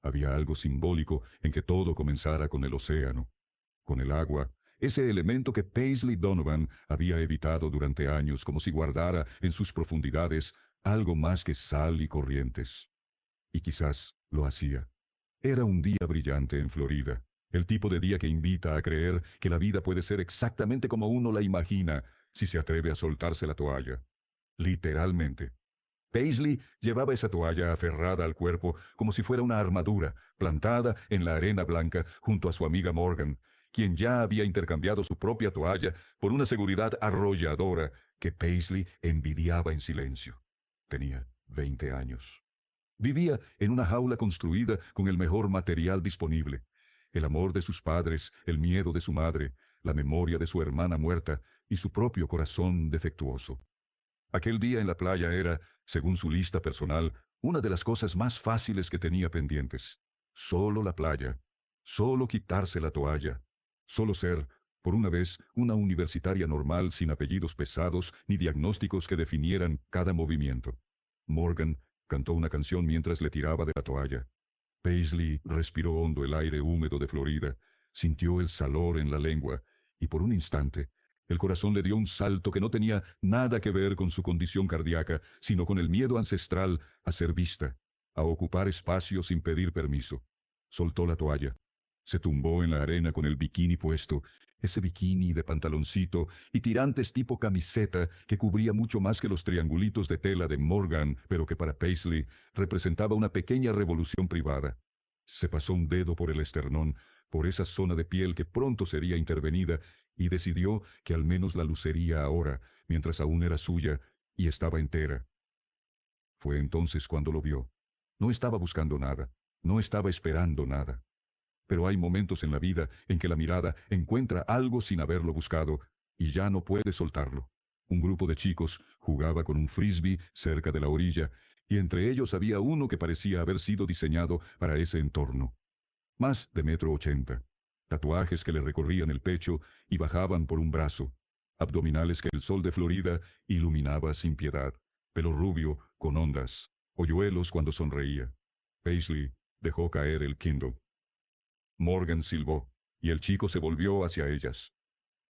Había algo simbólico en que todo comenzara con el océano, con el agua, ese elemento que Paisley Donovan había evitado durante años como si guardara en sus profundidades algo más que sal y corrientes. Y quizás lo hacía. Era un día brillante en Florida, el tipo de día que invita a creer que la vida puede ser exactamente como uno la imagina si se atreve a soltarse la toalla. Literalmente. Paisley llevaba esa toalla aferrada al cuerpo como si fuera una armadura, plantada en la arena blanca junto a su amiga Morgan, quien ya había intercambiado su propia toalla por una seguridad arrolladora que Paisley envidiaba en silencio. Tenía 20 años. Vivía en una jaula construida con el mejor material disponible. El amor de sus padres, el miedo de su madre, la memoria de su hermana muerta y su propio corazón defectuoso. Aquel día en la playa era, según su lista personal, una de las cosas más fáciles que tenía pendientes. Solo la playa, solo quitarse la toalla, solo ser, por una vez, una universitaria normal sin apellidos pesados ni diagnósticos que definieran cada movimiento. Morgan cantó una canción mientras le tiraba de la toalla. Paisley respiró hondo el aire húmedo de Florida, sintió el salor en la lengua, y por un instante, el corazón le dio un salto que no tenía nada que ver con su condición cardíaca, sino con el miedo ancestral a ser vista, a ocupar espacio sin pedir permiso. Soltó la toalla. Se tumbó en la arena con el bikini puesto, ese bikini de pantaloncito y tirantes tipo camiseta que cubría mucho más que los triangulitos de tela de Morgan, pero que para Paisley representaba una pequeña revolución privada. Se pasó un dedo por el esternón, por esa zona de piel que pronto sería intervenida, y decidió que al menos la lucería ahora, mientras aún era suya y estaba entera. Fue entonces cuando lo vio. No estaba buscando nada, no estaba esperando nada. Pero hay momentos en la vida en que la mirada encuentra algo sin haberlo buscado y ya no puede soltarlo. Un grupo de chicos jugaba con un frisbee cerca de la orilla y entre ellos había uno que parecía haber sido diseñado para ese entorno. Más de 1,80 m, tatuajes que le recorrían el pecho y bajaban por un brazo, abdominales que el sol de Florida iluminaba sin piedad, pelo rubio con ondas, hoyuelos cuando sonreía. Paisley dejó caer el Kindle. Morgan silbó, y el chico se volvió hacia ellas.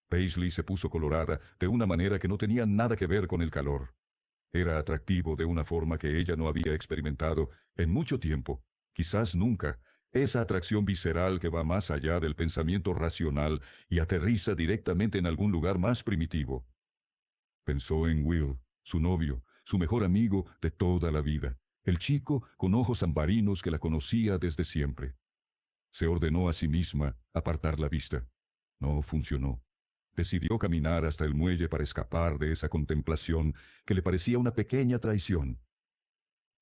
Paisley se puso colorada de una manera que no tenía nada que ver con el calor. Era atractivo de una forma que ella no había experimentado en mucho tiempo, quizás nunca, esa atracción visceral que va más allá del pensamiento racional y aterriza directamente en algún lugar más primitivo. Pensó en Will, su novio, su mejor amigo de toda la vida, el chico con ojos ambarinos que la conocía desde siempre. Se ordenó a sí misma apartar la vista. No funcionó. Decidió caminar hasta el muelle para escapar de esa contemplación que le parecía una pequeña traición.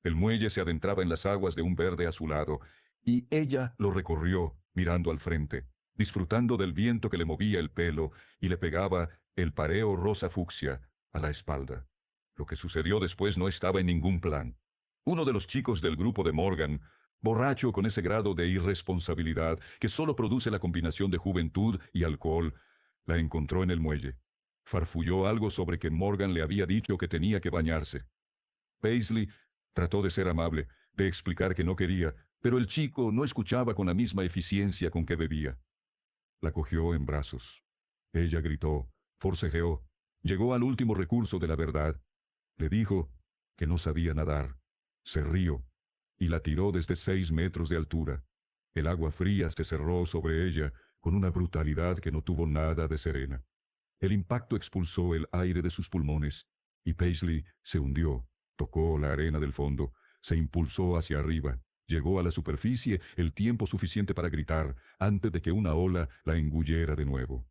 El muelle se adentraba en las aguas de un verde azulado, y ella lo recorrió, mirando al frente, disfrutando del viento que le movía el pelo y le pegaba el pareo rosa fucsia a la espalda. Lo que sucedió después no estaba en ningún plan. Uno de los chicos del grupo de Morgan, borracho con ese grado de irresponsabilidad que solo produce la combinación de juventud y alcohol, la encontró en el muelle. Farfulló algo sobre que Morgan le había dicho que tenía que bañarse. Paisley trató de ser amable, de explicar que no quería, pero el chico no escuchaba con la misma eficiencia con que bebía. La cogió en brazos. Ella gritó, forcejeó, llegó al último recurso de la verdad. Le dijo que no sabía nadar. Se rió y la tiró desde 6 metros de altura. El agua fría se cerró sobre ella con una brutalidad que no tuvo nada de serena. El impacto expulsó el aire de sus pulmones, y Paisley se hundió, tocó la arena del fondo, se impulsó hacia arriba, llegó a la superficie el tiempo suficiente para gritar antes de que una ola la engullera de nuevo.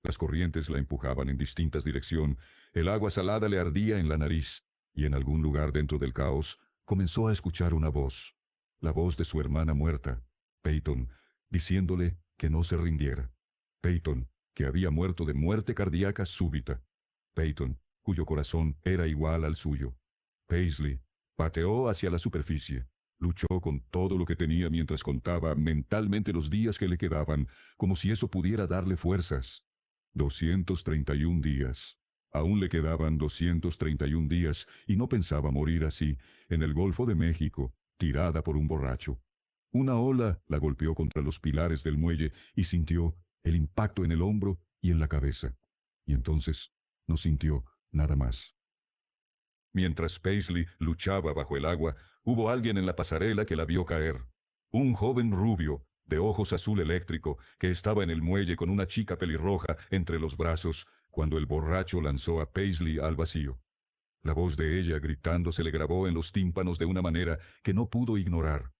Las corrientes la empujaban en distintas direcciones, el agua salada le ardía en la nariz, y en algún lugar dentro del caos comenzó a escuchar una voz, la voz de su hermana muerta, Peyton, diciéndole que no se rindiera. Peyton, que había muerto de muerte cardíaca súbita. Peyton, cuyo corazón era igual al suyo. Paisley pateó hacia la superficie. Luchó con todo lo que tenía mientras contaba mentalmente los días que le quedaban, como si eso pudiera darle fuerzas. 231 días. Aún le quedaban 231 días y no pensaba morir así, en el Golfo de México, tirada por un borracho. Una ola la golpeó contra los pilares del muelle y sintió el impacto en el hombro y en la cabeza. Y entonces no sintió nada más. Mientras Paisley luchaba bajo el agua, hubo alguien en la pasarela que la vio caer. Un joven rubio, de ojos azul eléctrico, que estaba en el muelle con una chica pelirroja entre los brazos, cuando el borracho lanzó a Paisley al vacío. La voz de ella gritando se le grabó en los tímpanos de una manera que no pudo ignorar.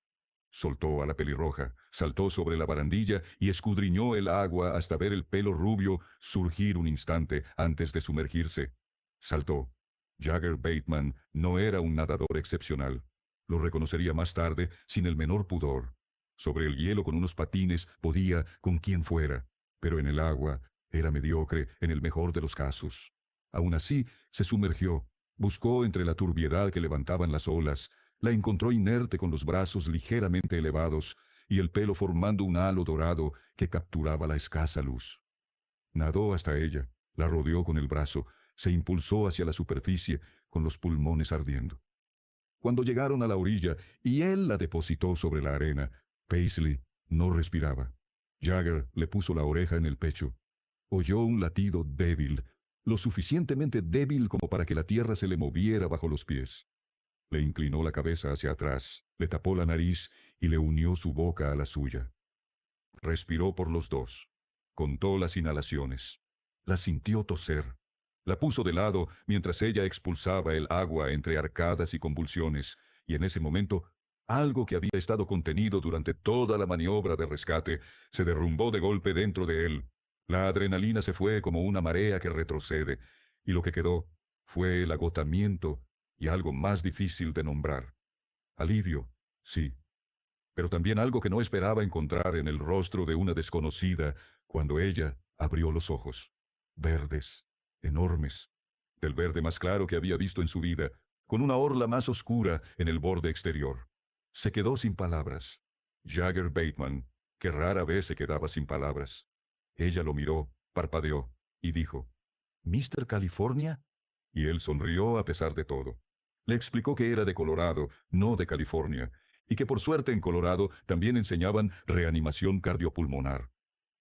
Soltó a la pelirroja, saltó sobre la barandilla y escudriñó el agua hasta ver el pelo rubio surgir un instante antes de sumergirse. Saltó. Jagger Bateman no era un nadador excepcional. Lo reconocería más tarde sin el menor pudor. Sobre el hielo con unos patines podía con quien fuera, pero en el agua era mediocre en el mejor de los casos. Aún así, se sumergió, buscó entre la turbiedad que levantaban las olas, la encontró inerte con los brazos ligeramente elevados y el pelo formando un halo dorado que capturaba la escasa luz. Nadó hasta ella, la rodeó con el brazo, se impulsó hacia la superficie con los pulmones ardiendo. Cuando llegaron a la orilla y él la depositó sobre la arena, Paisley no respiraba. Jagger le puso la oreja en el pecho. Oyó un latido débil, lo suficientemente débil como para que la tierra se le moviera bajo los pies. Le inclinó la cabeza hacia atrás, le tapó la nariz y le unió su boca a la suya. Respiró por los dos. Contó las inhalaciones. La sintió toser. La puso de lado mientras ella expulsaba el agua entre arcadas y convulsiones, y en ese momento, algo que había estado contenido durante toda la maniobra de rescate se derrumbó de golpe dentro de él. La adrenalina se fue como una marea que retrocede, y lo que quedó fue el agotamiento y algo más difícil de nombrar. Alivio, sí, pero también algo que no esperaba encontrar en el rostro de una desconocida cuando ella abrió los ojos. Verdes, enormes, del verde más claro que había visto en su vida, con una orla más oscura en el borde exterior. Se quedó sin palabras. Jagger Bateman, que rara vez se quedaba sin palabras. Ella lo miró, parpadeó, y dijo, «¿Mr. California?» Y él sonrió a pesar de todo. Le explicó que era de Colorado, no de California, y que por suerte en Colorado también enseñaban reanimación cardiopulmonar.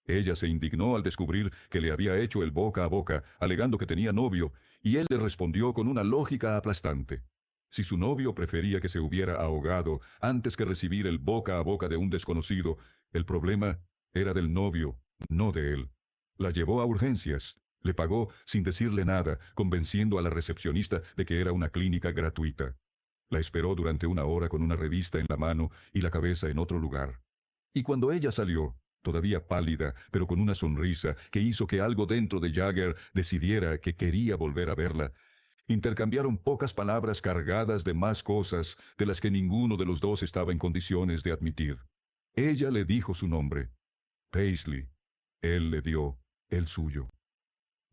Ella se indignó al descubrir que le había hecho el boca a boca, alegando que tenía novio, y él le respondió con una lógica aplastante. Si su novio prefería que se hubiera ahogado antes que recibir el boca a boca de un desconocido, el problema era del novio, no de él. La llevó a urgencias, le pagó sin decirle nada, convenciendo a la recepcionista de que era una clínica gratuita. La esperó durante una hora con una revista en la mano y la cabeza en otro lugar. Y cuando ella salió, todavía pálida, pero con una sonrisa que hizo que algo dentro de Jagger decidiera que quería volver a verla, intercambiaron pocas palabras cargadas de más cosas de las que ninguno de los dos estaba en condiciones de admitir. Ella le dijo su nombre, Paisley. Él le dio el suyo,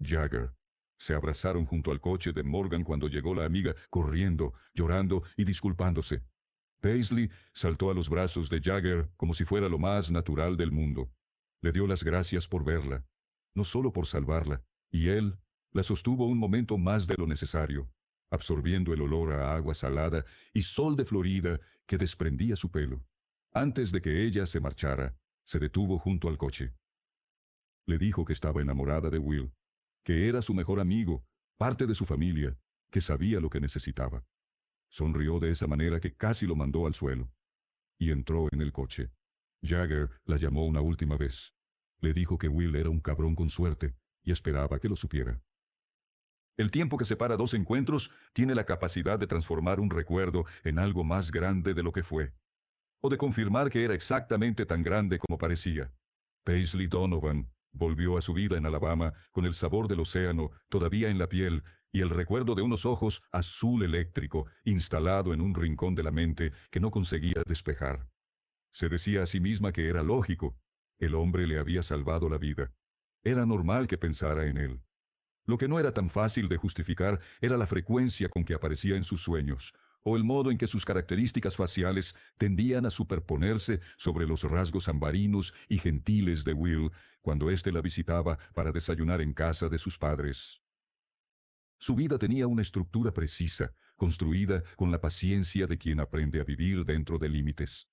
Jagger. Se abrazaron junto al coche de Morgan cuando llegó la amiga, corriendo, llorando y disculpándose. Paisley saltó a los brazos de Jagger como si fuera lo más natural del mundo. Le dio las gracias por verla, no solo por salvarla, y él la sostuvo un momento más de lo necesario, absorbiendo el olor a agua salada y sol de Florida que desprendía su pelo. Antes de que ella se marchara, se detuvo junto al coche. Le dijo que estaba enamorada de Will, que era su mejor amigo, parte de su familia, que sabía lo que necesitaba. Sonrió de esa manera que casi lo mandó al suelo. Y entró en el coche. Jagger la llamó una última vez. Le dijo que Will era un cabrón con suerte y esperaba que lo supiera. El tiempo que separa dos encuentros tiene la capacidad de transformar un recuerdo en algo más grande de lo que fue, o de confirmar que era exactamente tan grande como parecía. Paisley Donovan volvió a su vida en Alabama con el sabor del océano todavía en la piel y el recuerdo de unos ojos azul eléctrico instalado en un rincón de la mente que no conseguía despejar. Se decía a sí misma que era lógico. El hombre le había salvado la vida. Era normal que pensara en él. Lo que no era tan fácil de justificar era la frecuencia con que aparecía en sus sueños, o el modo en que sus características faciales tendían a superponerse sobre los rasgos ambarinos y gentiles de Will cuando éste la visitaba para desayunar en casa de sus padres. Su vida tenía una estructura precisa, construida con la paciencia de quien aprende a vivir dentro de límites.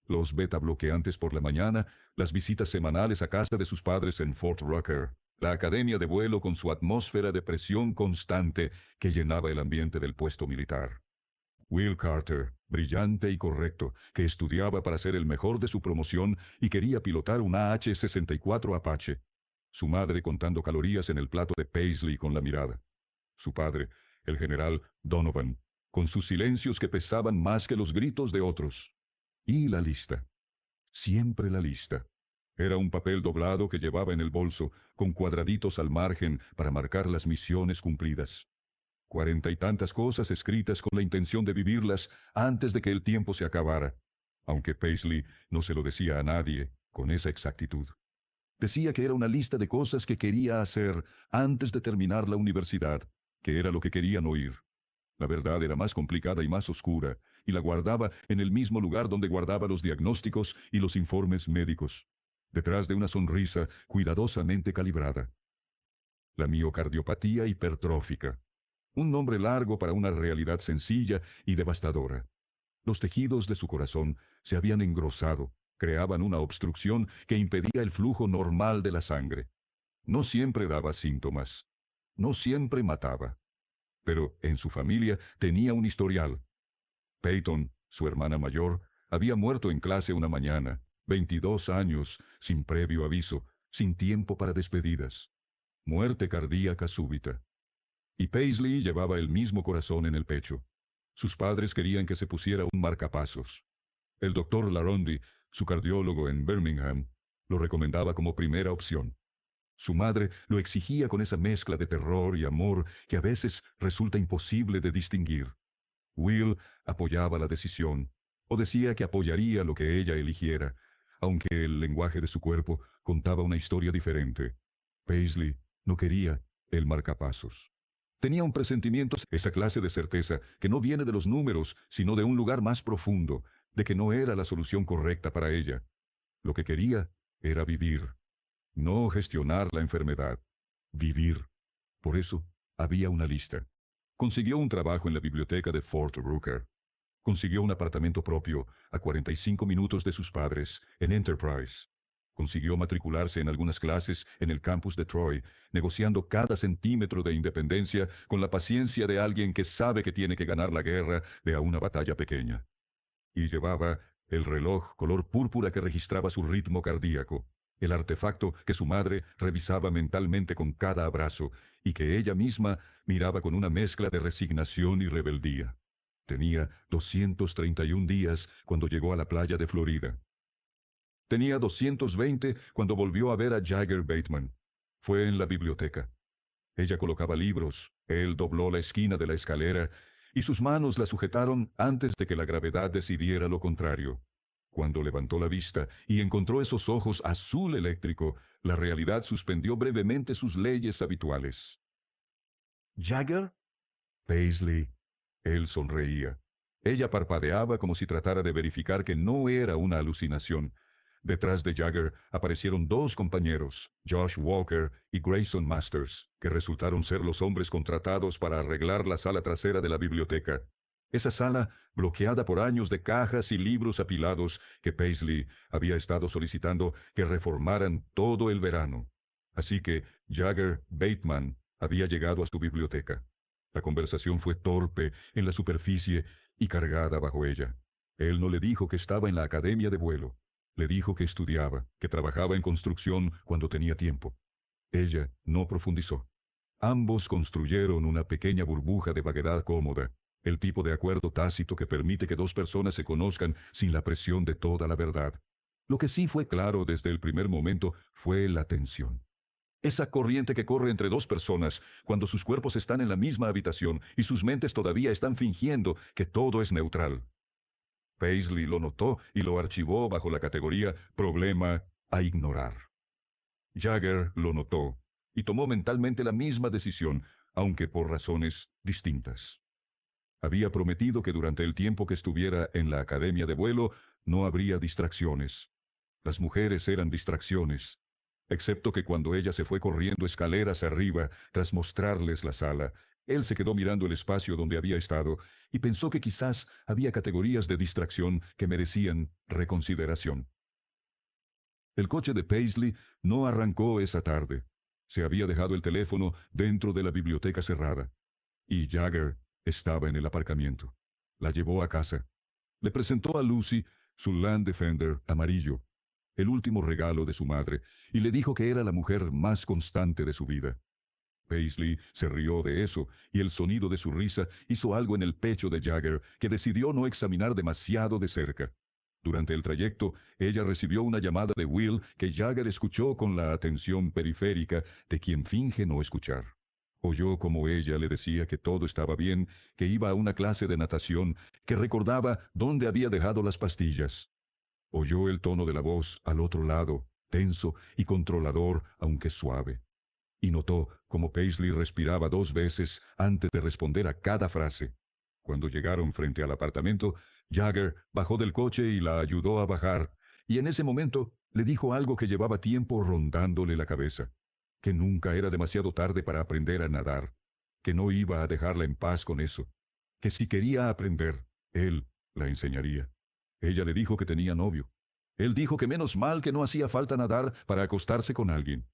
los beta bloqueantes por la mañana, las visitas semanales a casa de sus padres en Fort Rucker, la academia de vuelo con su atmósfera de presión constante que llenaba el ambiente del puesto militar. Will Carter, brillante y correcto, que estudiaba para ser el mejor de su promoción y quería pilotar un AH-64 Apache. Su madre contando calorías en el plato de Paisley con la mirada. Su padre, el general Donovan, con sus silencios que pesaban más que los gritos de otros. Y la lista. Siempre la lista. Era un papel doblado que llevaba en el bolso, con cuadraditos al margen para marcar las misiones cumplidas. 40 y tantas cosas escritas con la intención de vivirlas antes de que el tiempo se acabara, aunque Paisley no se lo decía a nadie con esa exactitud. Decía que era una lista de cosas que quería hacer antes de terminar la universidad, que era lo que querían oír. La verdad era más complicada y más oscura, y la guardaba en el mismo lugar donde guardaba los diagnósticos y los informes médicos, detrás de una sonrisa cuidadosamente calibrada. La miocardiopatía hipertrófica. Un nombre largo para una realidad sencilla y devastadora. Los tejidos de su corazón se habían engrosado, creaban una obstrucción que impedía el flujo normal de la sangre. No siempre daba síntomas. No siempre mataba. Pero en su familia tenía un historial. Peyton, su hermana mayor, había muerto en clase una mañana, 22 años, sin previo aviso, sin tiempo para despedidas. Muerte cardíaca súbita. Y Paisley llevaba el mismo corazón en el pecho. Sus padres querían que se pusiera un marcapasos. El doctor Larondi, su cardiólogo en Birmingham, lo recomendaba como primera opción. Su madre lo exigía con esa mezcla de terror y amor que a veces resulta imposible de distinguir. Will apoyaba la decisión, o decía que apoyaría lo que ella eligiera, aunque el lenguaje de su cuerpo contaba una historia diferente. Paisley no quería el marcapasos. Tenía un presentimiento, esa clase de certeza, que no viene de los números, sino de un lugar más profundo, de que no era la solución correcta para ella. Lo que quería era vivir. No gestionar la enfermedad. Vivir. Por eso, había una lista. Consiguió un trabajo en la biblioteca de Fort Rucker. Consiguió un apartamento propio, a 45 minutos de sus padres, en Enterprise. Consiguió matricularse en algunas clases en el campus de Troy, negociando cada centímetro de independencia con la paciencia de alguien que sabe que tiene que ganar la guerra de a una batalla pequeña. Y llevaba el reloj color púrpura que registraba su ritmo cardíaco, el artefacto que su madre revisaba mentalmente con cada abrazo y que ella misma miraba con una mezcla de resignación y rebeldía. Tenía 231 días cuando llegó a la playa de Florida. Tenía 220 cuando volvió a ver a Jagger Bateman. Fue en la biblioteca. Ella colocaba libros, él dobló la esquina de la escalera y sus manos la sujetaron antes de que la gravedad decidiera lo contrario. Cuando levantó la vista y encontró esos ojos azul eléctrico, la realidad suspendió brevemente sus leyes habituales. ¿Jagger? Paisley. Él sonreía. Ella parpadeaba como si tratara de verificar que no era una alucinación. Detrás de Jagger aparecieron dos compañeros, Josh Walker y Grayson Masters, que resultaron ser los hombres contratados para arreglar la sala trasera de la biblioteca. Esa sala, bloqueada por años de cajas y libros apilados que Paisley había estado solicitando que reformaran todo el verano. Así que Jagger Bateman había llegado a su biblioteca. La conversación fue torpe en la superficie y cargada bajo ella. Él no le dijo que estaba en la academia de vuelo. Le dijo que estudiaba, que trabajaba en construcción cuando tenía tiempo. Ella no profundizó. Ambos construyeron una pequeña burbuja de vaguedad cómoda, el tipo de acuerdo tácito que permite que dos personas se conozcan sin la presión de toda la verdad. Lo que sí fue claro desde el primer momento fue la tensión. Esa corriente que corre entre dos personas cuando sus cuerpos están en la misma habitación y sus mentes todavía están fingiendo que todo es neutral. Paisley lo notó y lo archivó bajo la categoría problema a ignorar. Jagger lo notó y tomó mentalmente la misma decisión, aunque por razones distintas. Había prometido que durante el tiempo que estuviera en la academia de vuelo no habría distracciones. Las mujeres eran distracciones, excepto que cuando ella se fue corriendo escaleras arriba tras mostrarles la sala, Él se quedó mirando el espacio donde había estado y pensó que quizás había categorías de distracción que merecían reconsideración. El coche de Paisley no arrancó esa tarde. Se había dejado el teléfono dentro de la biblioteca cerrada, y Jagger estaba en el aparcamiento. La llevó a casa. Le presentó a Lucy su Land Defender amarillo, el último regalo de su madre, y le dijo que era la mujer más constante de su vida. Paisley se rió de eso, y el sonido de su risa hizo algo en el pecho de Jagger que decidió no examinar demasiado de cerca. Durante el trayecto, ella recibió una llamada de Will que Jagger escuchó con la atención periférica de quien finge no escuchar. Oyó como ella le decía que todo estaba bien, que iba a una clase de natación, que recordaba dónde había dejado las pastillas. Oyó el tono de la voz al otro lado, tenso y controlador, aunque suave. Y notó cómo Paisley respiraba 2 veces antes de responder a cada frase. Cuando llegaron frente al apartamento, Jagger bajó del coche y la ayudó a bajar, y en ese momento le dijo algo que llevaba tiempo rondándole la cabeza, que nunca era demasiado tarde para aprender a nadar, que no iba a dejarla en paz con eso, que si quería aprender, él la enseñaría. Ella le dijo que tenía novio. Él dijo que menos mal que no hacía falta nadar para acostarse con alguien.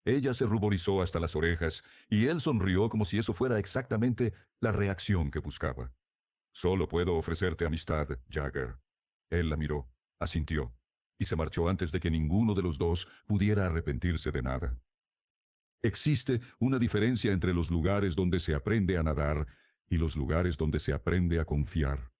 Ella se ruborizó hasta las orejas, y él sonrió como si eso fuera exactamente la reacción que buscaba. Solo puedo ofrecerte amistad, Jagger. Él la miró, asintió, y se marchó antes de que ninguno de los dos pudiera arrepentirse de nada. Existe una diferencia entre los lugares donde se aprende a nadar y los lugares donde se aprende a confiar.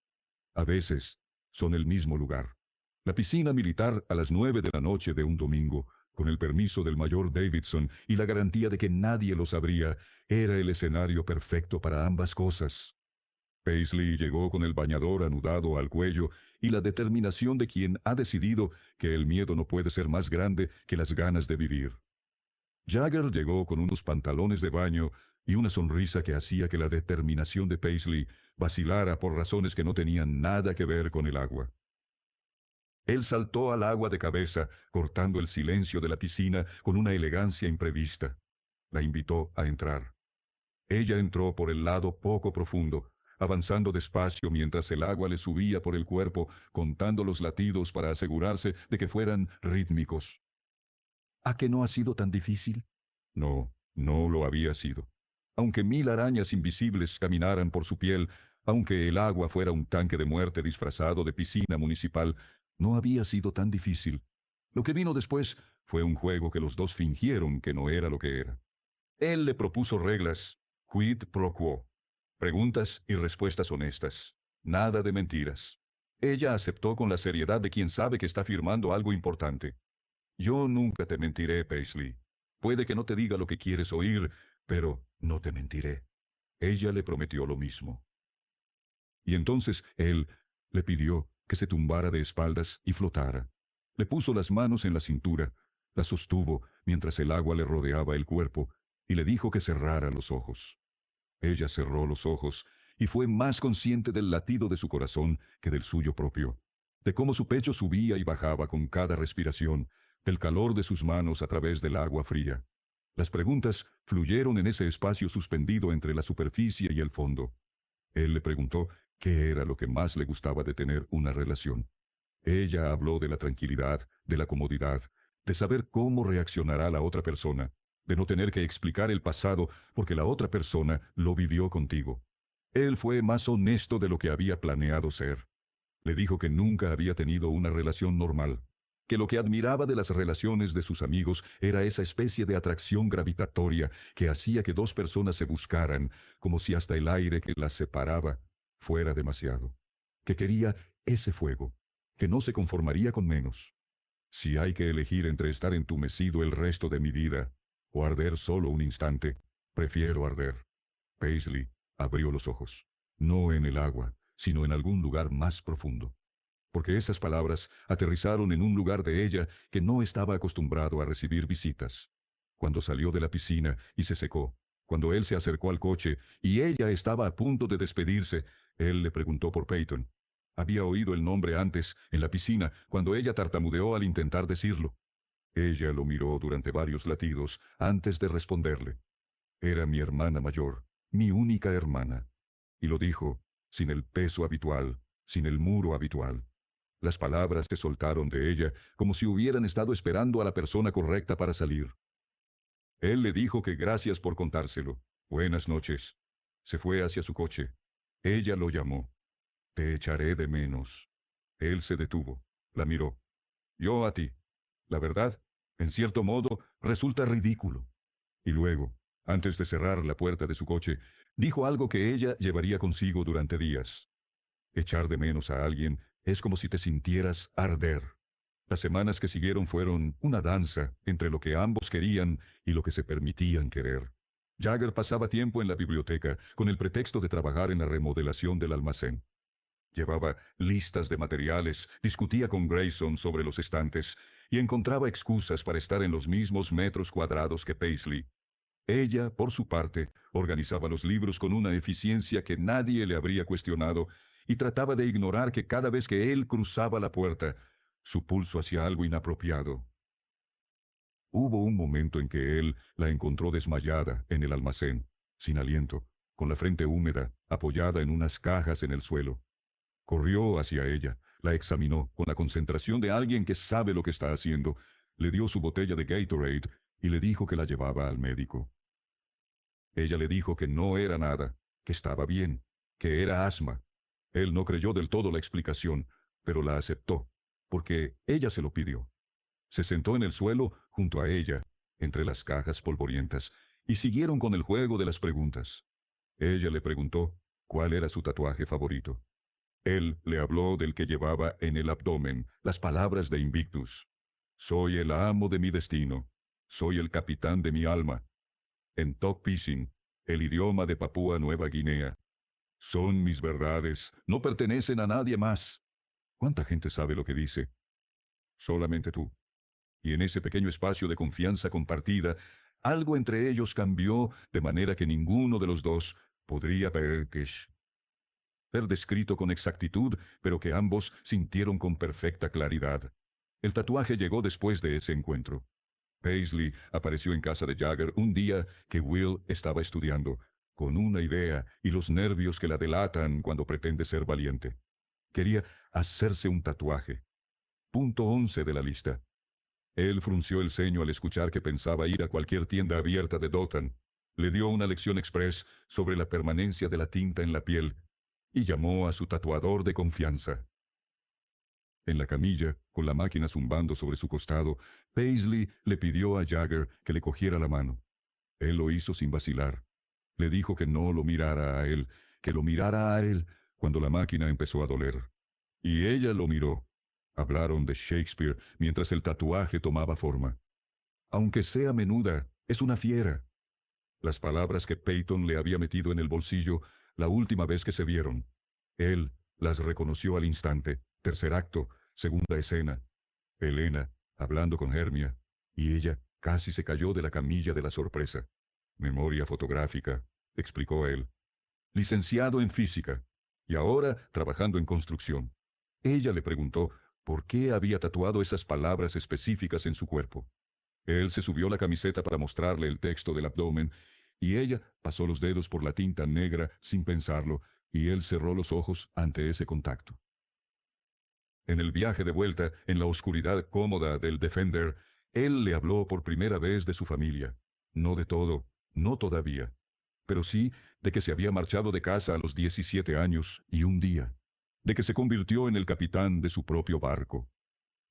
A veces son el mismo lugar. La piscina militar a las 9 de la noche de un domingo, con el permiso del mayor Davidson y la garantía de que nadie lo sabría, era el escenario perfecto para ambas cosas. Paisley llegó con el bañador anudado al cuello y la determinación de quien ha decidido que el miedo no puede ser más grande que las ganas de vivir. Jagger llegó con unos pantalones de baño y una sonrisa que hacía que la determinación de Paisley vacilara por razones que no tenían nada que ver con el agua. Él saltó al agua de cabeza, cortando el silencio de la piscina con una elegancia imprevista. La invitó a entrar. Ella entró por el lado poco profundo, avanzando despacio mientras el agua le subía por el cuerpo, contando los latidos para asegurarse de que fueran rítmicos. ¿A que no ha sido tan difícil? No, no lo había sido. Aunque 1000 arañas invisibles caminaran por su piel, aunque el agua fuera un tanque de muerte disfrazado de piscina municipal, no había sido tan difícil. Lo que vino después fue un juego que los dos fingieron que no era lo que era. Él le propuso reglas, quid pro quo, preguntas y respuestas honestas, nada de mentiras. Ella aceptó con la seriedad de quien sabe que está firmando algo importante. Yo nunca te mentiré, Paisley. Puede que no te diga lo que quieres oír, pero no te mentiré. Ella le prometió lo mismo. Y entonces él le pidió que se tumbara de espaldas y flotara. Le puso las manos en la cintura, la sostuvo mientras el agua le rodeaba el cuerpo, y le dijo que cerrara los ojos. Ella cerró los ojos y fue más consciente del latido de su corazón que del suyo propio, de cómo su pecho subía y bajaba con cada respiración, del calor de sus manos a través del agua fría. Las preguntas fluyeron en ese espacio suspendido entre la superficie y el fondo. Él le preguntó qué era lo que más le gustaba de tener una relación. Ella habló de la tranquilidad, de la comodidad, de saber cómo reaccionará la otra persona, de no tener que explicar el pasado porque la otra persona lo vivió contigo. Él fue más honesto de lo que había planeado ser. Le dijo que nunca había tenido una relación normal, que lo que admiraba de las relaciones de sus amigos era esa especie de atracción gravitatoria que hacía que dos personas se buscaran, como si hasta el aire que las separaba fuera demasiado, que quería ese fuego, que no se conformaría con menos. Si hay que elegir entre estar entumecido el resto de mi vida o arder solo un instante, prefiero arder. Paisley abrió los ojos, no en el agua, sino en algún lugar más profundo, porque esas palabras aterrizaron en un lugar de ella que no estaba acostumbrado a recibir visitas. Cuando salió de la piscina y se secó, cuando él se acercó al coche y ella estaba a punto de despedirse, él le preguntó por Peyton. Había oído el nombre antes, en la piscina, cuando ella tartamudeó al intentar decirlo. Ella lo miró durante varios latidos antes de responderle. Era mi hermana mayor, mi única hermana. Y lo dijo, sin el peso habitual, sin el muro habitual. Las palabras se soltaron de ella como si hubieran estado esperando a la persona correcta para salir. Él le dijo que gracias por contárselo. Buenas noches. Se fue hacia su coche. Ella lo llamó. Te echaré de menos. Él se detuvo. La miró. Yo a ti. La verdad, en cierto modo, resulta ridículo. Y luego, antes de cerrar la puerta de su coche, dijo algo que ella llevaría consigo durante días. Echar de menos a alguien es como si te sintieras arder. Las semanas que siguieron fueron una danza entre lo que ambos querían y lo que se permitían querer. Jagger pasaba tiempo en la biblioteca con el pretexto de trabajar en la remodelación del almacén. Llevaba listas de materiales, discutía con Grayson sobre los estantes y encontraba excusas para estar en los mismos metros cuadrados que Paisley. Ella, por su parte, organizaba los libros con una eficiencia que nadie le habría cuestionado y trataba de ignorar que cada vez que él cruzaba la puerta, su pulso hacía algo inapropiado. Hubo un momento en que él la encontró desmayada en el almacén, sin aliento, con la frente húmeda, apoyada en unas cajas en el suelo. Corrió hacia ella, la examinó con la concentración de alguien que sabe lo que está haciendo, le dio su botella de Gatorade y le dijo que la llevaba al médico. Ella le dijo que no era nada, que estaba bien, que era asma. Él no creyó del todo la explicación, pero la aceptó, porque ella se lo pidió. Se sentó en el suelo junto a ella, entre las cajas polvorientas, y siguieron con el juego de las preguntas. Ella le preguntó cuál era su tatuaje favorito. Él le habló del que llevaba en el abdomen, las palabras de Invictus. Soy el amo de mi destino. Soy el capitán de mi alma. En Tok-Pisin, el idioma de Papúa Nueva Guinea. Son mis verdades, no pertenecen a nadie más. ¿Cuánta gente sabe lo que dice? Solamente tú. Y en ese pequeño espacio de confianza compartida, algo entre ellos cambió de manera que ninguno de los dos podría ver descrito con exactitud, pero que ambos sintieron con perfecta claridad. El tatuaje llegó después de ese encuentro. Paisley apareció en casa de Jagger un día que Will estaba estudiando, con una idea y los nervios que la delatan cuando pretende ser valiente. Quería hacerse un tatuaje. Punto 11 de la lista. Él frunció el ceño al escuchar que pensaba ir a cualquier tienda abierta de Dothan. Le dio una lección express sobre la permanencia de la tinta en la piel y llamó a su tatuador de confianza. En la camilla, con la máquina zumbando sobre su costado, Paisley le pidió a Jagger que le cogiera la mano. Él lo hizo sin vacilar. Le dijo que no lo mirara a él, que lo mirara a él cuando la máquina empezó a doler. Y ella lo miró. Hablaron de Shakespeare mientras el tatuaje tomaba forma. Aunque sea menuda, es una fiera. Las palabras que Peyton le había metido en el bolsillo la última vez que se vieron. Él las reconoció al instante. Tercer acto, segunda escena. Helena, hablando con Hermia, y ella casi se cayó de la camilla de la sorpresa. Memoria fotográfica, explicó él. Licenciado en física, y ahora trabajando en construcción. Ella le preguntó por qué había tatuado esas palabras específicas en su cuerpo. Él se subió la camiseta para mostrarle el texto del abdomen, y ella pasó los dedos por la tinta negra sin pensarlo, y él cerró los ojos ante ese contacto. En el viaje de vuelta, en la oscuridad cómoda del Defender, él le habló por primera vez de su familia. No de todo, no todavía, pero sí de que se había marchado de casa a los 17 años y un día, de que se convirtió en el capitán de su propio barco.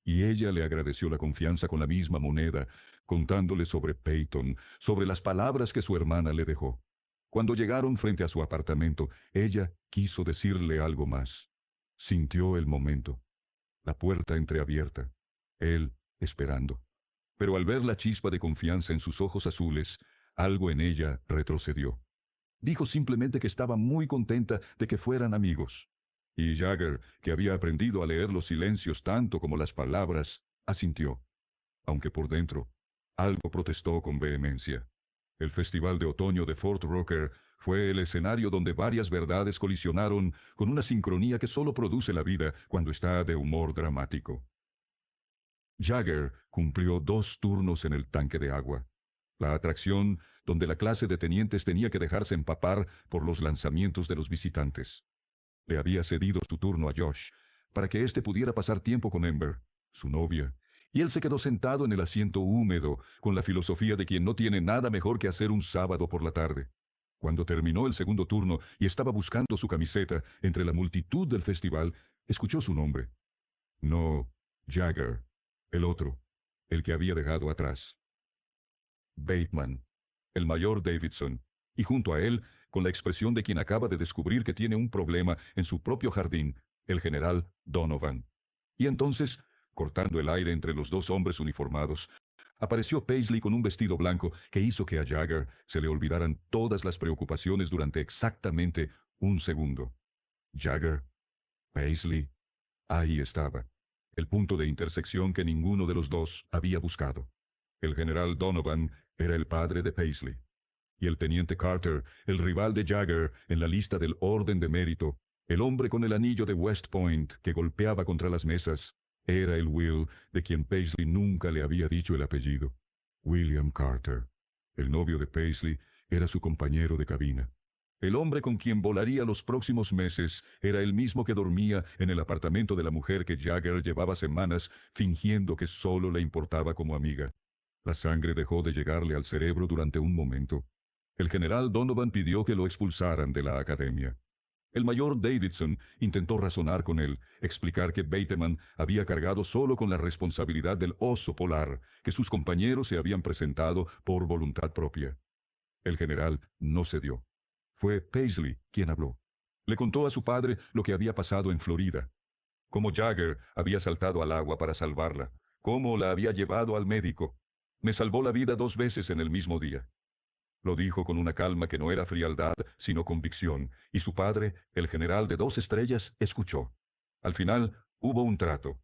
Y ella le agradeció la confianza con la misma moneda, contándole sobre Peyton, sobre las palabras que su hermana le dejó. Cuando llegaron frente a su apartamento, ella quiso decirle algo más. Sintió el momento. La puerta entreabierta. Él esperando. Pero al ver la chispa de confianza en sus ojos azules, algo en ella retrocedió. Dijo simplemente que estaba muy contenta de que fueran amigos. Y Jagger, que había aprendido a leer los silencios tanto como las palabras, asintió, aunque por dentro algo protestó con vehemencia. El Festival de Otoño de Fort Rucker fue el escenario donde varias verdades colisionaron con una sincronía que solo produce la vida cuando está de humor dramático. Jagger cumplió 2 turnos en el tanque de agua. la atracción donde la clase de tenientes tenía que dejarse empapar por los lanzamientos de los visitantes. Le había cedido su turno a Josh, para que éste pudiera pasar tiempo con Ember, su novia, y él se quedó sentado en el asiento húmedo, con la filosofía de quien no tiene nada mejor que hacer un sábado por la tarde. Cuando terminó el segundo turno y estaba buscando su camiseta entre la multitud del festival, escuchó su nombre. No, Jagger, el otro, el que había dejado atrás. Bateman, el mayor Davidson, y junto a él, con la expresión de quien acaba de descubrir que tiene un problema en su propio jardín, el general Donovan. Y entonces, cortando el aire entre los dos hombres uniformados, apareció Paisley con un vestido blanco que hizo que a Jagger se le olvidaran todas las preocupaciones durante exactamente un segundo. Jagger, Paisley, ahí estaba, el punto de intersección que ninguno de los dos había buscado. El general Donovan era el padre de Paisley, y el teniente Carter, el rival de Jagger en la lista del Orden de Mérito, el hombre con el anillo de West Point que golpeaba contra las mesas, era el Will de quien Paisley nunca le había dicho el apellido. William Carter, el novio de Paisley, era su compañero de cabina. El hombre con quien volaría los próximos meses era el mismo que dormía en el apartamento de la mujer que Jagger llevaba semanas fingiendo que solo le importaba como amiga. La sangre dejó de llegarle al cerebro durante un momento. El general Donovan pidió que lo expulsaran de la academia. El mayor Davidson intentó razonar con él, explicar que Bateman había cargado solo con la responsabilidad del oso polar, que sus compañeros se habían presentado por voluntad propia. El general no cedió. Fue Paisley quien habló. Le contó a su padre lo que había pasado en Florida, cómo Jagger había saltado al agua para salvarla, cómo la había llevado al médico. Me salvó la vida 2 veces en el mismo día. Lo dijo con una calma que no era frialdad, sino convicción, y su padre, el general de 2 estrellas, escuchó. Al final, hubo un trato.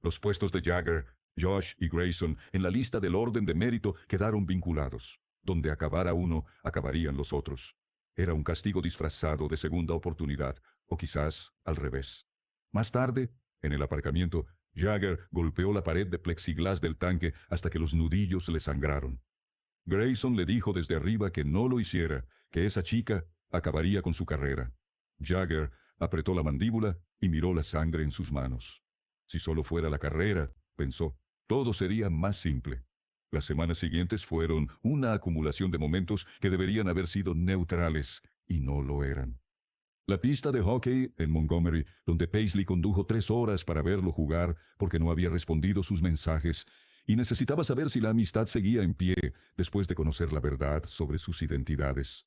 Los puestos de Jagger, Josh y Grayson en la lista del orden de mérito quedaron vinculados. Donde acabara uno, acabarían los otros. Era un castigo disfrazado de segunda oportunidad, o quizás al revés. Más tarde, en el aparcamiento, Jagger golpeó la pared de plexiglás del tanque hasta que los nudillos le sangraron. Grayson le dijo desde arriba que no lo hiciera, que esa chica acabaría con su carrera. Jagger apretó la mandíbula y miró la sangre en sus manos. Si solo fuera la carrera, pensó, todo sería más simple. Las semanas siguientes fueron una acumulación de momentos que deberían haber sido neutrales, y no lo eran. La pista de hockey en Montgomery, donde Paisley condujo 3 horas para verlo jugar porque no había respondido sus mensajes, y necesitaba saber si la amistad seguía en pie después de conocer la verdad sobre sus identidades.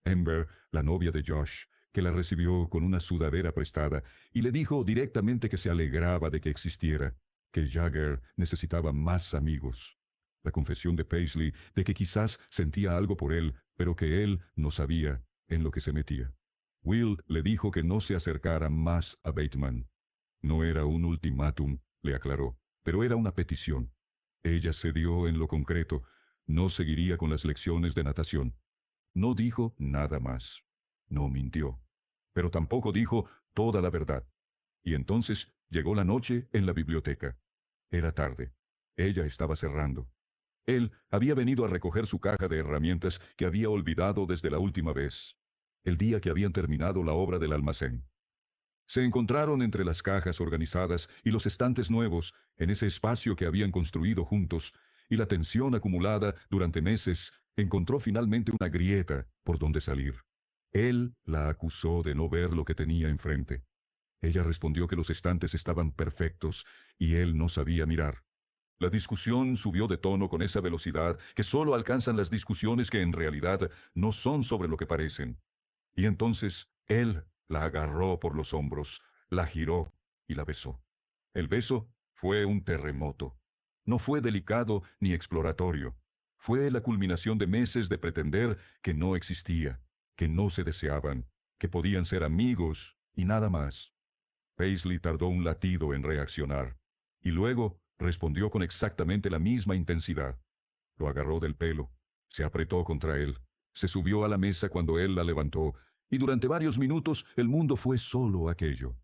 Ember, la novia de Josh, que la recibió con una sudadera prestada, y le dijo directamente que se alegraba de que existiera, que Jagger necesitaba más amigos. La confesión de Paisley de que quizás sentía algo por él, pero que él no sabía en lo que se metía. Will le dijo que no se acercara más a Bateman. No era un ultimátum, le aclaró, pero era una petición. Ella cedió en lo concreto. No seguiría con las lecciones de natación. No dijo nada más. No mintió. Pero tampoco dijo toda la verdad. Y entonces llegó la noche en la biblioteca. Era tarde. Ella estaba cerrando. Él había venido a recoger su caja de herramientas que había olvidado desde la última vez, el día que habían terminado la obra del almacén. Se encontraron entre las cajas organizadas y los estantes nuevos en ese espacio que habían construido juntos, y la tensión acumulada durante meses encontró finalmente una grieta por donde salir. Él la acusó de no ver lo que tenía enfrente. Ella respondió que los estantes estaban perfectos y él no sabía mirar. La discusión subió de tono con esa velocidad que solo alcanzan las discusiones que en realidad no son sobre lo que parecen. Y entonces él la agarró por los hombros, la giró y la besó. El beso fue un terremoto. No fue delicado ni exploratorio. Fue la culminación de meses de pretender que no existía, que no se deseaban, que podían ser amigos y nada más. Paisley tardó un latido en reaccionar, y luego respondió con exactamente la misma intensidad. Lo agarró del pelo, se apretó contra él, se subió a la mesa cuando él la levantó, y durante varios minutos el mundo fue solo aquello.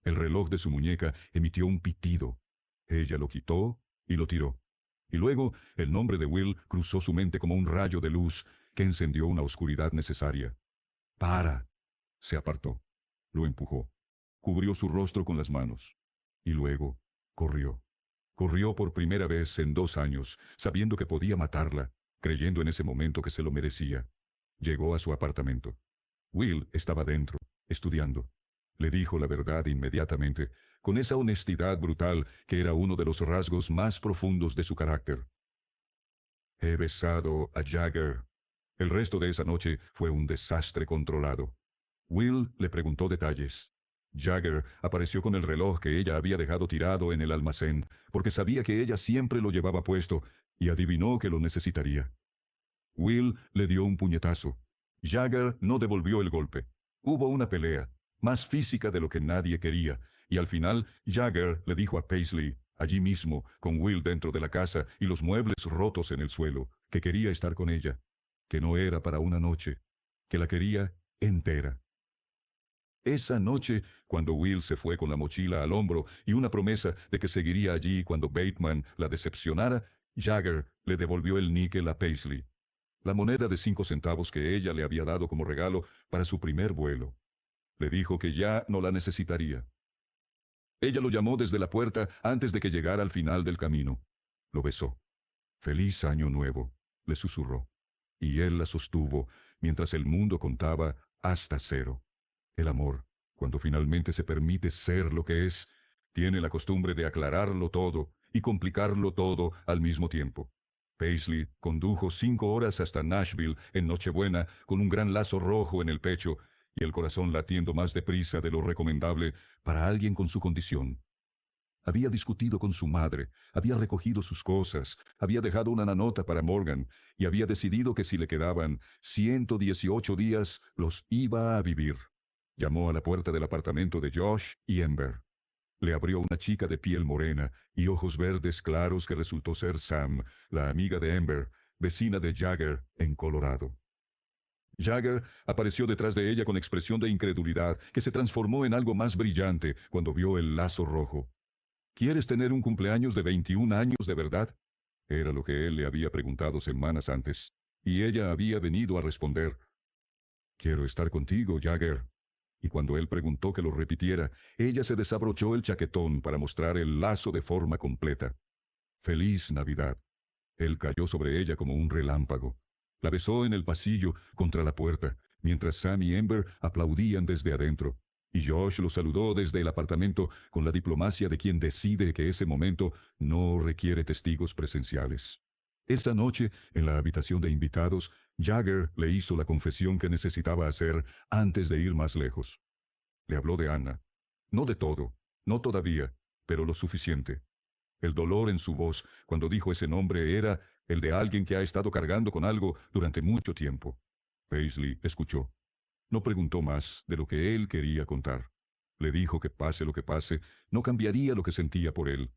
El reloj de su muñeca emitió un pitido. Ella lo quitó y lo tiró. Y luego el nombre de Will cruzó su mente como un rayo de luz que encendió una oscuridad necesaria. ¡Para! Se apartó. Lo empujó. Cubrió su rostro con las manos. Y luego corrió. Corrió por primera vez en 2 años, sabiendo que podía matarla, creyendo en ese momento que se lo merecía. Llegó a su apartamento. Will estaba dentro, estudiando. Le dijo la verdad inmediatamente, con esa honestidad brutal que era uno de los rasgos más profundos de su carácter. He besado a Jagger. El resto de esa noche fue un desastre controlado. Will le preguntó detalles. Jagger apareció con el reloj que ella había dejado tirado en el almacén, porque sabía que ella siempre lo llevaba puesto, y adivinó que lo necesitaría. Will le dio un puñetazo. Jagger no devolvió el golpe. Hubo una pelea, más física de lo que nadie quería, y al final Jagger le dijo a Paisley, allí mismo, con Will dentro de la casa y los muebles rotos en el suelo, que quería estar con ella, que no era para una noche, que la quería entera. Esa noche, cuando Will se fue con la mochila al hombro y una promesa de que seguiría allí cuando Bateman la decepcionara, Jagger le devolvió el níquel a Paisley, la moneda de 5 centavos que ella le había dado como regalo para su primer vuelo. Le dijo que ya no la necesitaría. Ella lo llamó desde la puerta antes de que llegara al final del camino. Lo besó. «Feliz año nuevo», le susurró. Y él la sostuvo mientras el mundo contaba hasta 0. El amor, cuando finalmente se permite ser lo que es, tiene la costumbre de aclararlo todo y complicarlo todo al mismo tiempo. Paisley condujo 5 horas hasta Nashville en Nochebuena con un gran lazo rojo en el pecho y el corazón latiendo más deprisa de lo recomendable para alguien con su condición. Había discutido con su madre, había recogido sus cosas, había dejado una nota para Morgan y había decidido que si le quedaban 118 días los iba a vivir. Llamó a la puerta del apartamento de Josh y Amber. Le abrió una chica de piel morena y ojos verdes claros que resultó ser Sam, la amiga de Amber, vecina de Jagger en Colorado. Jagger apareció detrás de ella con expresión de incredulidad que se transformó en algo más brillante cuando vio el lazo rojo. «¿Quieres tener un cumpleaños de 21 años de verdad?», era lo que él le había preguntado semanas antes, y ella había venido a responder, «Quiero estar contigo, Jagger». Y cuando él preguntó que lo repitiera, ella se desabrochó el chaquetón para mostrar el lazo de forma completa. «Feliz Navidad». Él cayó sobre ella como un relámpago. La besó en el pasillo contra la puerta, mientras Sam y Amber aplaudían desde adentro. Y Josh lo saludó desde el apartamento con la diplomacia de quien decide que ese momento no requiere testigos presenciales. Esa noche, en la habitación de invitados, Jagger le hizo la confesión que necesitaba hacer antes de ir más lejos. Le habló de Anna. No de todo, no todavía, pero lo suficiente. El dolor en su voz cuando dijo ese nombre era el de alguien que ha estado cargando con algo durante mucho tiempo. Paisley escuchó. No preguntó más de lo que él quería contar. Le dijo que pase lo que pase, no cambiaría lo que sentía por él.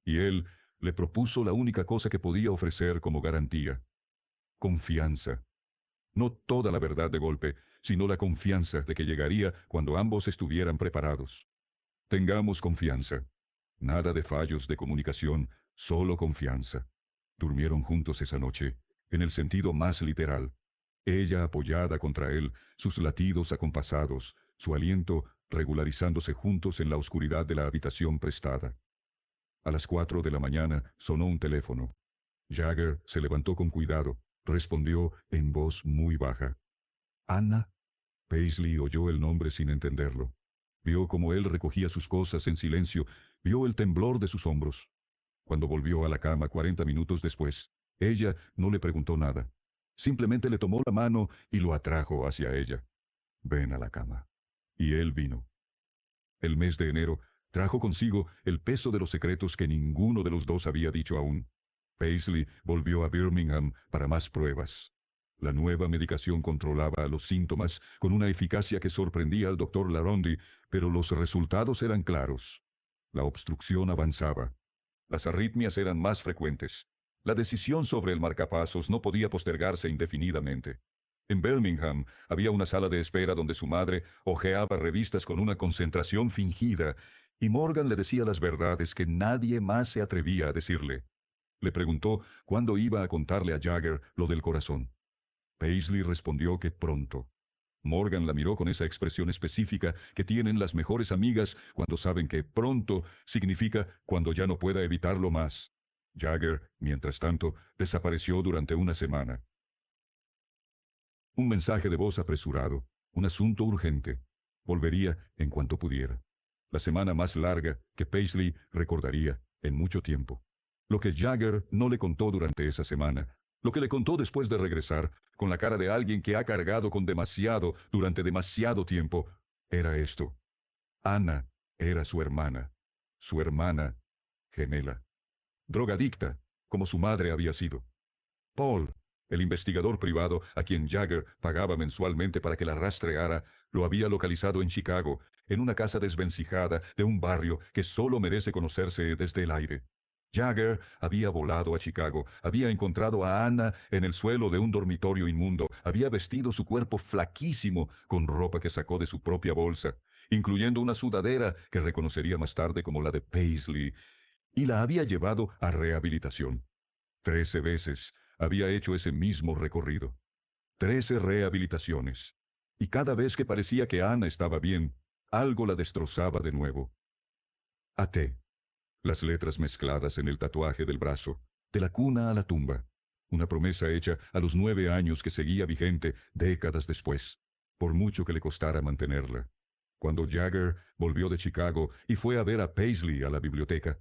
Y él le propuso la única cosa que podía ofrecer como garantía: confianza. No toda la verdad de golpe, sino la confianza de que llegaría cuando ambos estuvieran preparados. Tengamos confianza. Nada de fallos de comunicación, solo confianza. Durmieron juntos esa noche, en el sentido más literal. Ella apoyada contra él, sus latidos acompasados, su aliento regularizándose juntos en la oscuridad de la habitación prestada. A las 4 de la mañana sonó un teléfono. Jagger se levantó con cuidado, respondió en voz muy baja. «¿Anna?» Paisley oyó el nombre sin entenderlo. Vio cómo él recogía sus cosas en silencio, vio el temblor de sus hombros. Cuando volvió a la cama 40 minutos después, ella no le preguntó nada. Simplemente le tomó la mano y lo atrajo hacia ella. «Ven a la cama». Y él vino. El mes de enero trajo consigo el peso de los secretos que ninguno de los dos había dicho aún. Paisley volvió a Birmingham para más pruebas. La nueva medicación controlaba los síntomas con una eficacia que sorprendía al doctor Larondi, pero los resultados eran claros. La obstrucción avanzaba. Las arritmias eran más frecuentes. La decisión sobre el marcapasos no podía postergarse indefinidamente. En Birmingham había una sala de espera donde su madre hojeaba revistas con una concentración fingida, y Morgan le decía las verdades que nadie más se atrevía a decirle. Le preguntó cuándo iba a contarle a Jagger lo del corazón. Paisley respondió que pronto. Morgan la miró con esa expresión específica que tienen las mejores amigas cuando saben que pronto significa cuando ya no pueda evitarlo más. Jagger, mientras tanto, desapareció durante una semana. Un mensaje de voz apresurado, un asunto urgente. Volvería en cuanto pudiera. La semana más larga que Paisley recordaría en mucho tiempo. Lo que Jagger no le contó durante esa semana, lo que le contó después de regresar, con la cara de alguien que ha cargado con demasiado durante demasiado tiempo, era esto. Anna era su hermana gemela, drogadicta, como su madre había sido. Paul, el investigador privado a quien Jagger pagaba mensualmente para que la rastreara, lo había localizado en Chicago, en una casa desvencijada de un barrio que solo merece conocerse desde el aire. Jagger había volado a Chicago, había encontrado a Anna en el suelo de un dormitorio inmundo, había vestido su cuerpo flaquísimo con ropa que sacó de su propia bolsa, incluyendo una sudadera que reconocería más tarde como la de Paisley, y la había llevado a rehabilitación. 13 veces había hecho ese mismo recorrido. 13 rehabilitaciones. Y cada vez que parecía que Ana estaba bien, algo la destrozaba de nuevo. A.T. Las letras mezcladas en el tatuaje del brazo, de la cuna a la tumba. Una promesa hecha a los 9 años que seguía vigente décadas después, por mucho que le costara mantenerla. Cuando Jagger volvió de Chicago y fue a ver a Paisley a la biblioteca,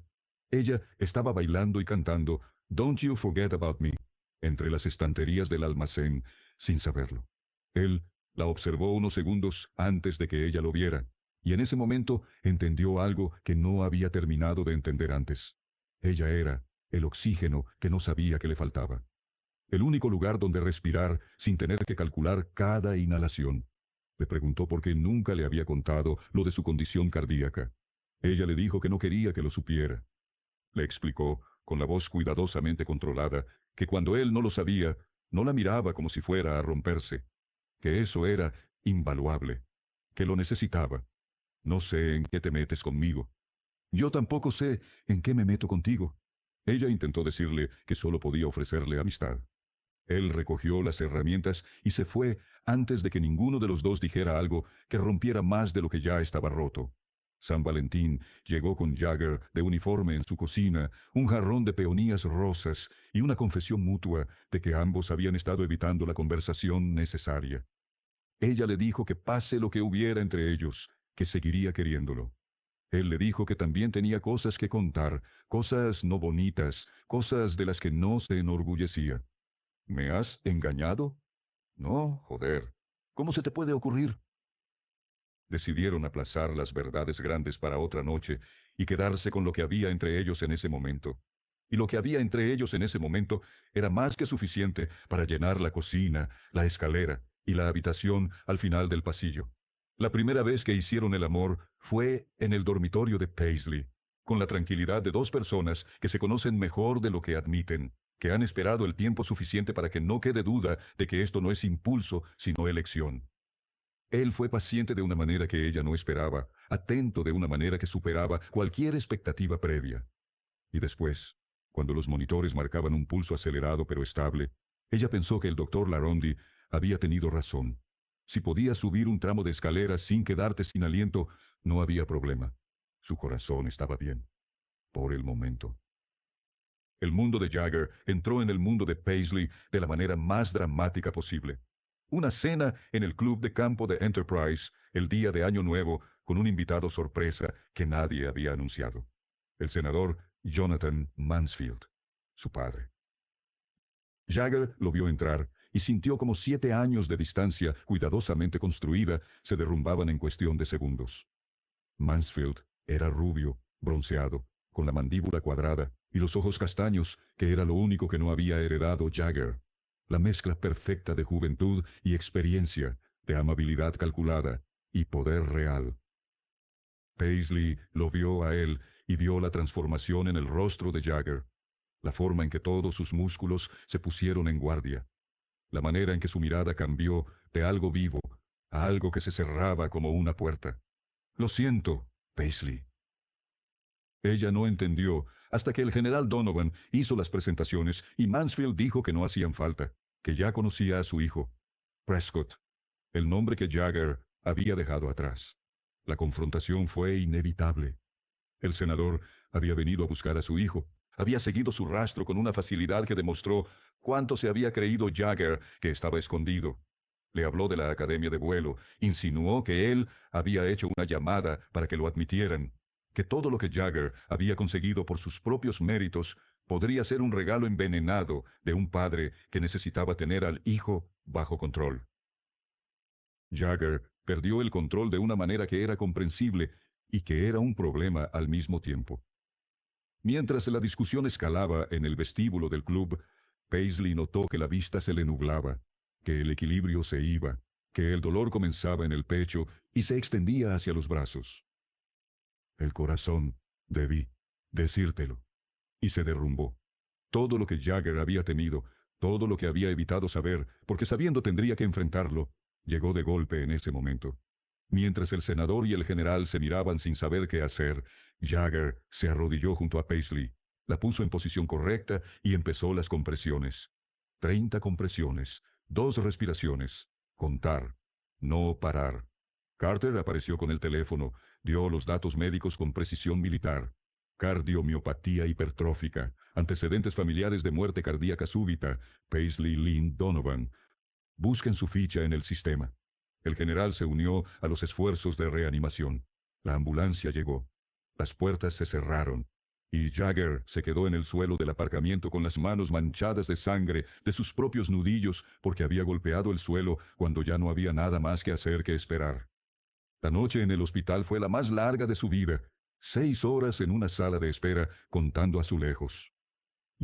ella estaba bailando y cantando Don't You Forget About Me entre las estanterías del almacén, sin saberlo. Él la observó unos segundos antes de que ella lo viera, y en ese momento entendió algo que no había terminado de entender antes. Ella era el oxígeno que no sabía que le faltaba. El único lugar donde respirar sin tener que calcular cada inhalación. Le preguntó por qué nunca le había contado lo de su condición cardíaca. Ella le dijo que no quería que lo supiera. Le explicó, con la voz cuidadosamente controlada, que cuando él no lo sabía, no la miraba como si fuera a romperse, que eso era invaluable, que lo necesitaba. No sé en qué te metes conmigo. Yo tampoco sé en qué me meto contigo. Ella intentó decirle que solo podía ofrecerle amistad. Él recogió las herramientas y se fue antes de que ninguno de los dos dijera algo que rompiera más de lo que ya estaba roto. San Valentín llegó con Jagger de uniforme en su cocina, un jarrón de peonías rosas y una confesión mutua de que ambos habían estado evitando la conversación necesaria. Ella le dijo que pase lo que hubiera entre ellos, que seguiría queriéndolo. Él le dijo que también tenía cosas que contar, cosas no bonitas, cosas de las que no se enorgullecía. ¿Me has engañado? No, joder. ¿Cómo se te puede ocurrir? Decidieron aplazar las verdades grandes para otra noche y quedarse con lo que había entre ellos en ese momento. Y lo que había entre ellos en ese momento era más que suficiente para llenar la cocina, la escalera y la habitación al final del pasillo. La primera vez que hicieron el amor fue en el dormitorio de Paisley, con la tranquilidad de dos personas que se conocen mejor de lo que admiten, que han esperado el tiempo suficiente para que no quede duda de que esto no es impulso, sino elección. Él fue paciente de una manera que ella no esperaba, atento de una manera que superaba cualquier expectativa previa. Y después, cuando los monitores marcaban un pulso acelerado pero estable, ella pensó que el doctor Larondi había tenido razón. Si podía subir un tramo de escalera sin quedarte sin aliento, no había problema. Su corazón estaba bien. Por el momento. El mundo de Jagger entró en el mundo de Paisley de la manera más dramática posible. Una cena en el club de campo de Enterprise el día de Año Nuevo con un invitado sorpresa que nadie había anunciado. El senador Jonathan Mansfield, su padre. Jagger lo vio entrar y sintió como 7 años de distancia cuidadosamente construida se derrumbaban en cuestión de segundos. Mansfield era rubio, bronceado, con la mandíbula cuadrada y los ojos castaños, que era lo único que no había heredado Jagger. La mezcla perfecta de juventud y experiencia, de amabilidad calculada y poder real. Paisley lo vio a él y vio la transformación en el rostro de Jagger, la forma en que todos sus músculos se pusieron en guardia, la manera en que su mirada cambió de algo vivo a algo que se cerraba como una puerta. Lo siento, Paisley. Ella no entendió hasta que el general Donovan hizo las presentaciones y Mansfield dijo que no hacían falta, que ya conocía a su hijo, Prescott, el nombre que Jagger había dejado atrás. La confrontación fue inevitable. El senador había venido a buscar a su hijo. Había seguido su rastro con una facilidad que demostró cuánto se había creído Jagger que estaba escondido. Le habló de la academia de vuelo, insinuó que él había hecho una llamada para que lo admitieran, que todo lo que Jagger había conseguido por sus propios méritos podría ser un regalo envenenado de un padre que necesitaba tener al hijo bajo control. Jagger perdió el control de una manera que era comprensible y que era un problema al mismo tiempo. Mientras la discusión escalaba en el vestíbulo del club, Paisley notó que la vista se le nublaba, que el equilibrio se iba, que el dolor comenzaba en el pecho y se extendía hacia los brazos. El corazón, debí decírtelo. Y se derrumbó. Todo lo que Jagger había temido, todo lo que había evitado saber, porque sabiendo tendría que enfrentarlo, llegó de golpe en ese momento. Mientras el senador y el general se miraban sin saber qué hacer, Jagger se arrodilló junto a Paisley, la puso en posición correcta y empezó las compresiones. 30 compresiones, 2 respiraciones, contar, no parar. Carter apareció con el teléfono, dio los datos médicos con precisión militar. Cardiomiopatía hipertrófica, antecedentes familiares de muerte cardíaca súbita, Paisley Lynn Donovan. Busquen su ficha en el sistema. El general se unió a los esfuerzos de reanimación. La ambulancia llegó. Las puertas se cerraron. Y Jagger se quedó en el suelo del aparcamiento con las manos manchadas de sangre de sus propios nudillos porque había golpeado el suelo cuando ya no había nada más que hacer que esperar. La noche en el hospital fue la más larga de su vida. 6 horas en una sala de espera contando azulejos.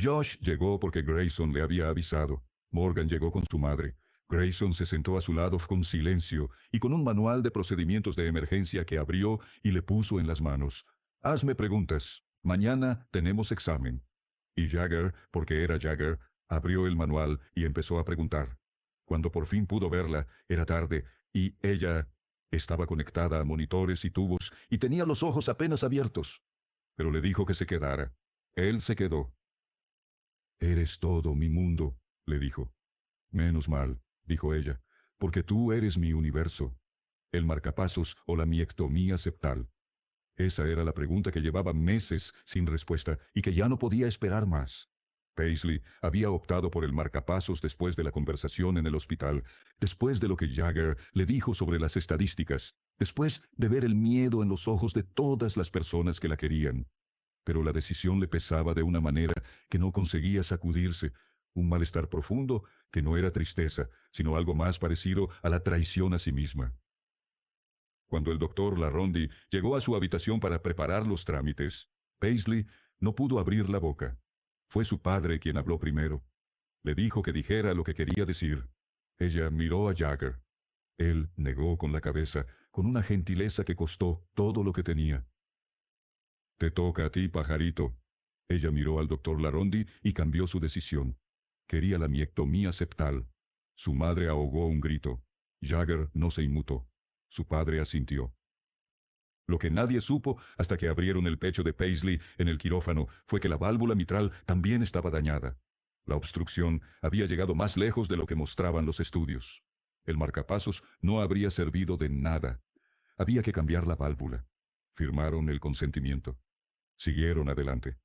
Josh llegó porque Grayson le había avisado. Morgan llegó con su madre. Grayson se sentó a su lado con silencio y con un manual de procedimientos de emergencia que abrió y le puso en las manos. Hazme preguntas. Mañana tenemos examen. Y Jagger, porque era Jagger, abrió el manual y empezó a preguntar. Cuando por fin pudo verla, era tarde, y ella estaba conectada a monitores y tubos y tenía los ojos apenas abiertos. Pero le dijo que se quedara. Él se quedó. «Eres todo mi mundo», le dijo. «Menos mal», dijo ella, «porque tú eres mi universo. El marcapasos o la miectomía septal». Esa era la pregunta que llevaba meses sin respuesta y que ya no podía esperar más. Paisley había optado por el marcapasos después de la conversación en el hospital, después de lo que Jagger le dijo sobre las estadísticas, después de ver el miedo en los ojos de todas las personas que la querían. Pero la decisión le pesaba de una manera que no conseguía sacudirse, un malestar profundo que no era tristeza, sino algo más parecido a la traición a sí misma. Cuando el doctor Larondi llegó a su habitación para preparar los trámites, Paisley no pudo abrir la boca. Fue su padre quien habló primero. Le dijo que dijera lo que quería decir. Ella miró a Jagger. Él negó con la cabeza, con una gentileza que costó todo lo que tenía. «Te toca a ti, pajarito». Ella miró al doctor Larondi y cambió su decisión. Quería la miectomía septal. Su madre ahogó un grito. Jagger no se inmutó. Su padre asintió. Lo que nadie supo hasta que abrieron el pecho de Paisley en el quirófano fue que la válvula mitral también estaba dañada. La obstrucción había llegado más lejos de lo que mostraban los estudios. El marcapasos no habría servido de nada. Había que cambiar la válvula. Firmaron el consentimiento. Siguieron adelante.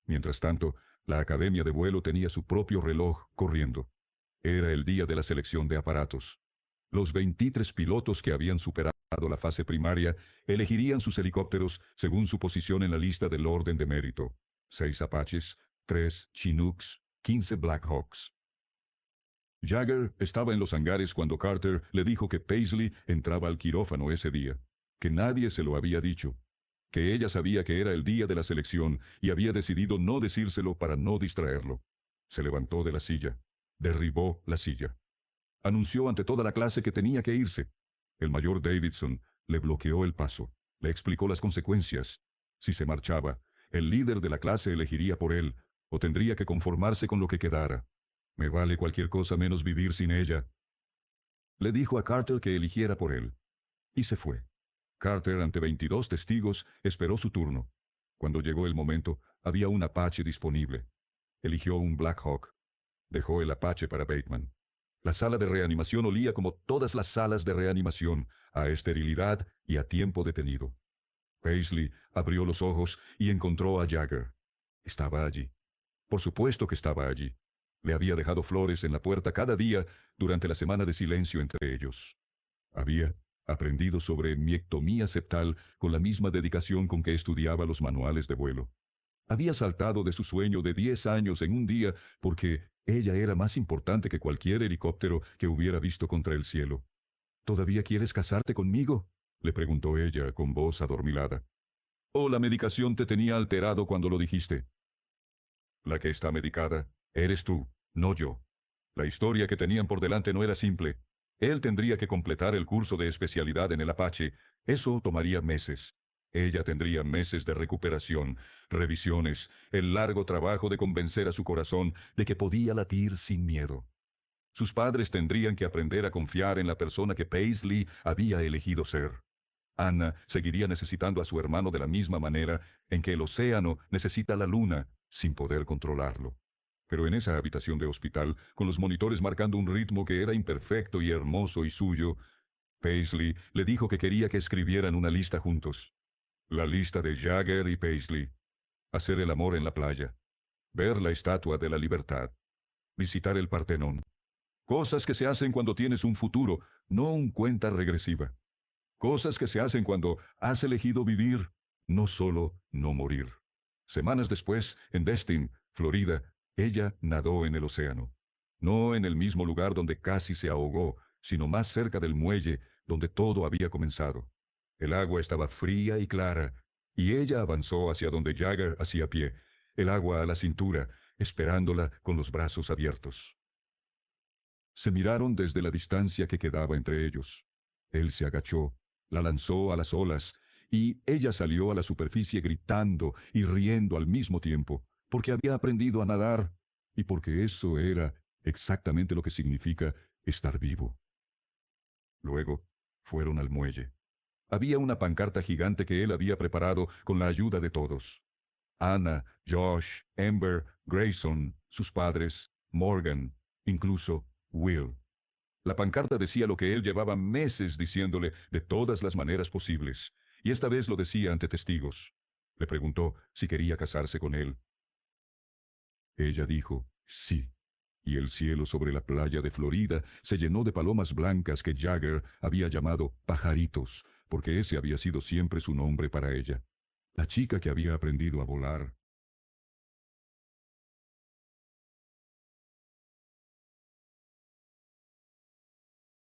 Mientras tanto, la academia de vuelo tenía su propio reloj corriendo. Era el día de la selección de aparatos. Los 23 pilotos que habían superado la fase primaria elegirían sus helicópteros según su posición en la lista del orden de mérito. 6 Apaches, 3 Chinooks, 15 Blackhawks. Jagger estaba en los hangares cuando Carter le dijo que Paisley entraba al quirófano ese día, que nadie se lo había dicho, que ella sabía que era el día de la selección y había decidido no decírselo para no distraerlo. Se levantó de la silla, derribó la silla. Anunció ante toda la clase que tenía que irse. El mayor Davidson le bloqueó el paso, le explicó las consecuencias. Si se marchaba, el líder de la clase elegiría por él, o tendría que conformarse con lo que quedara. «Me vale cualquier cosa menos vivir sin ella», le dijo a Carter que eligiera por él. Y se fue. Carter, ante 22 testigos, esperó su turno. Cuando llegó el momento, había un Apache disponible. Eligió un Black Hawk. Dejó el Apache para Bateman. La sala de reanimación olía como todas las salas de reanimación, a esterilidad y a tiempo detenido. Paisley abrió los ojos y encontró a Jagger. Estaba allí. Por supuesto que estaba allí. Le había dejado flores en la puerta cada día durante la semana de silencio entre ellos. Había aprendido sobre miectomía septal con la misma dedicación con que estudiaba los manuales de vuelo. Había saltado de su sueño de 10 años en un día porque ella era más importante que cualquier helicóptero que hubiera visto contra el cielo. ¿Todavía quieres casarte conmigo?, le preguntó ella con voz adormilada. ¿O la medicación te tenía alterado cuando lo dijiste? La que está medicada eres tú, no yo. La historia que tenían por delante no era simple. Él tendría que completar el curso de especialidad en el Apache. Eso tomaría meses. Ella tendría meses de recuperación, revisiones, el largo trabajo de convencer a su corazón de que podía latir sin miedo. Sus padres tendrían que aprender a confiar en la persona que Paisley había elegido ser. Anna seguiría necesitando a su hermano de la misma manera en que el océano necesita la luna, sin poder controlarlo. Pero en esa habitación de hospital, con los monitores marcando un ritmo que era imperfecto y hermoso y suyo, Paisley le dijo que quería que escribieran una lista juntos. La lista de Jagger y Paisley. Hacer el amor en la playa. Ver la Estatua de la Libertad. Visitar el Partenón. Cosas que se hacen cuando tienes un futuro, no un cuenta regresiva. Cosas que se hacen cuando has elegido vivir, no solo no morir. Semanas después, en Destin, Florida, ella nadó en el océano. No en el mismo lugar donde casi se ahogó, sino más cerca del muelle donde todo había comenzado. El agua estaba fría y clara, y ella avanzó hacia donde Jagger hacía pie, el agua a la cintura, esperándola con los brazos abiertos. Se miraron desde la distancia que quedaba entre ellos. Él se agachó, la lanzó a las olas, y ella salió a la superficie gritando y riendo al mismo tiempo, porque había aprendido a nadar, y porque eso era exactamente lo que significa estar vivo. Luego fueron al muelle. Había una pancarta gigante que él había preparado con la ayuda de todos. Anna, Josh, Amber, Grayson, sus padres, Morgan, incluso Will. La pancarta decía lo que él llevaba meses diciéndole de todas las maneras posibles, y esta vez lo decía ante testigos. Le preguntó si quería casarse con él. Ella dijo sí, y el cielo sobre la playa de Florida se llenó de palomas blancas que Jagger había llamado pajaritos, porque ese había sido siempre su nombre para ella. La chica que había aprendido a volar